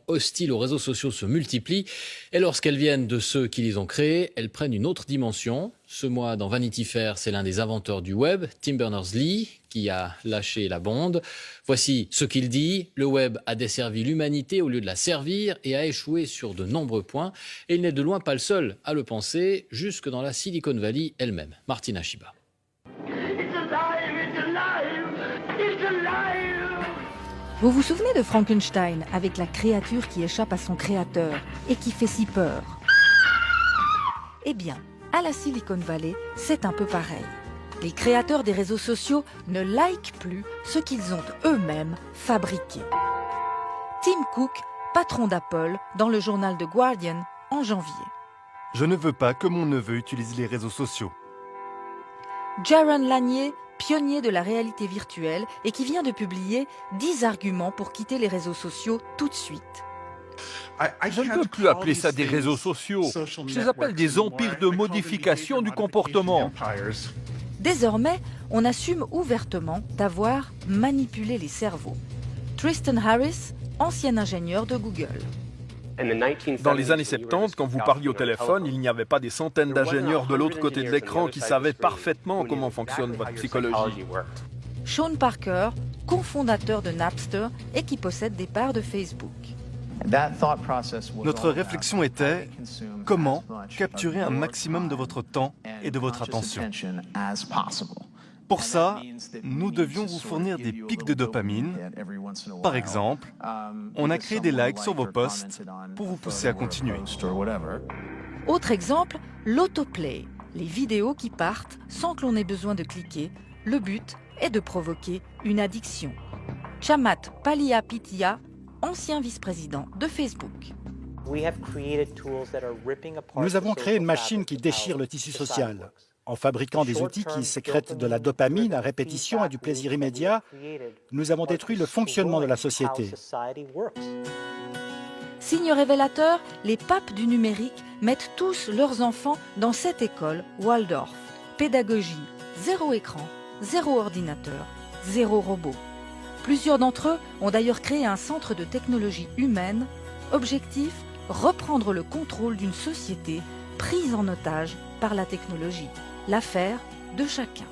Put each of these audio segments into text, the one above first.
hostiles aux réseaux sociaux se multiplient et lorsqu'elles viennent de ceux qui les ont créés, elles prennent une autre dimension. Ce mois, dans Vanity Fair, c'est l'un des inventeurs du web, Tim Berners-Lee, qui a lâché la bombe. Voici ce qu'il dit: le web a desservi l'humanité au lieu de la servir et a échoué sur de nombreux points. Et il n'est de loin pas le seul à le penser, jusque dans la Silicon Valley elle-même. Martina Shiba. Vous vous souvenez de Frankenstein avec la créature qui échappe à son créateur et qui fait si peur? Eh bien, à la Silicon Valley, c'est un peu pareil. Les créateurs des réseaux sociaux ne likent plus ce qu'ils ont eux-mêmes fabriqué. Tim Cook, patron d'Apple, dans le journal The Guardian en janvier. Je ne veux pas que mon neveu utilise les réseaux sociaux. Jaron Lanier, pionnier de la réalité virtuelle et qui vient de publier 10 arguments pour quitter les réseaux sociaux tout de suite. Je ne peux plus appeler ça des réseaux sociaux. Je les appelle des empires de modification du comportement. Désormais, on assume ouvertement d'avoir manipulé les cerveaux. Tristan Harris, ancien ingénieur de Google. Dans les années 70, quand vous parliez au téléphone, il n'y avait pas des centaines d'ingénieurs de l'autre côté de l'écran qui savaient parfaitement comment fonctionne votre psychologie. Sean Parker, cofondateur de Napster et qui possède des parts de Facebook. Notre réflexion était comment capturer un maximum de votre temps et de votre attention. Pour ça, nous devions vous fournir des pics de dopamine. Par exemple, on a créé des likes sur vos posts pour vous pousser à continuer. Autre exemple, l'autoplay, les vidéos qui partent sans que l'on ait besoin de cliquer. Le but est de provoquer une addiction. Chamath Palihapitiya, ancien vice-président de Facebook. Nous avons créé une machine qui déchire le tissu social. En fabriquant des outils qui sécrètent de la dopamine à répétition et du plaisir immédiat, nous avons détruit le fonctionnement de la société. Signe révélateur, les papes du numérique mettent tous leurs enfants dans cette école Waldorf. Pédagogie, zéro écran, zéro ordinateur, zéro robot. Plusieurs d'entre eux ont d'ailleurs créé un centre de technologie humaine. Objectif, reprendre le contrôle d'une société prise en otage par la technologie. L'affaire de chacun.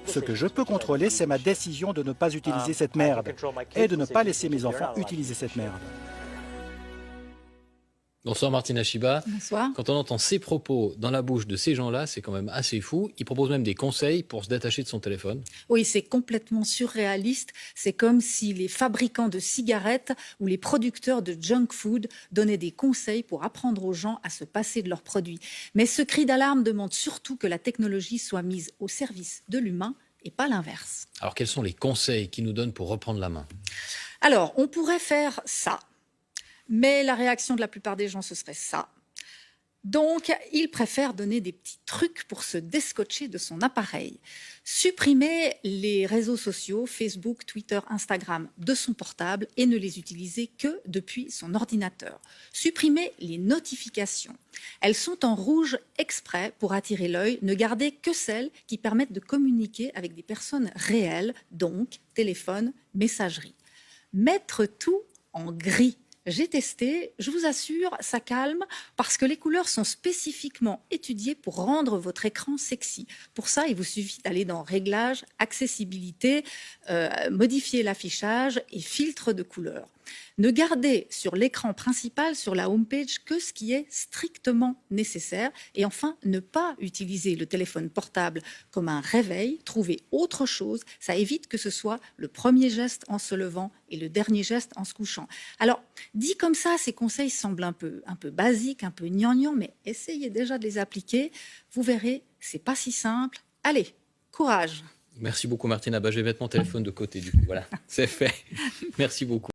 Ce que je peux contrôler, c'est ma décision de ne pas utiliser cette merde et de ne pas laisser mes enfants utiliser cette merde. Bonsoir Martina Shiba. Bonsoir. Quand on entend ces propos dans la bouche de ces gens-là, c'est quand même assez fou. Ils proposent même des conseils pour se détacher de son téléphone. Oui, c'est complètement surréaliste. C'est comme si les fabricants de cigarettes ou les producteurs de junk food donnaient des conseils pour apprendre aux gens à se passer de leurs produits. Mais ce cri d'alarme demande surtout que la technologie soit mise au service de l'humain et pas l'inverse. Alors quels sont les conseils qu'ils nous donnent pour reprendre la main? Alors, on pourrait faire ça. Mais la réaction de la plupart des gens, ce serait ça. Donc, ils préfèrent donner des petits trucs pour se descotcher de son appareil. Supprimer les réseaux sociaux, Facebook, Twitter, Instagram, de son portable et ne les utiliser que depuis son ordinateur. Supprimer les notifications. Elles sont en rouge exprès pour attirer l'œil. Ne garder que celles qui permettent de communiquer avec des personnes réelles, donc téléphone, messagerie. Mettre tout en gris. J'ai testé, je vous assure, ça calme parce que les couleurs sont spécifiquement étudiées pour rendre votre écran sexy. Pour ça, il vous suffit d'aller dans Réglages, Accessibilité, modifier l'affichage et filtre de couleurs. Ne gardez sur l'écran principal, sur la homepage, que ce qui est strictement nécessaire. Et enfin, ne pas utiliser le téléphone portable comme un réveil. Trouvez autre chose. Ça évite que ce soit le premier geste en se levant et le dernier geste en se couchant. Alors, dit comme ça, ces conseils semblent un peu basiques, un peu gnangnan, mais essayez déjà de les appliquer. Vous verrez, c'est pas si simple. Allez, courage. Merci beaucoup Martina. Je vais mettre mon téléphone de côté du coup. Voilà, c'est fait. Merci beaucoup.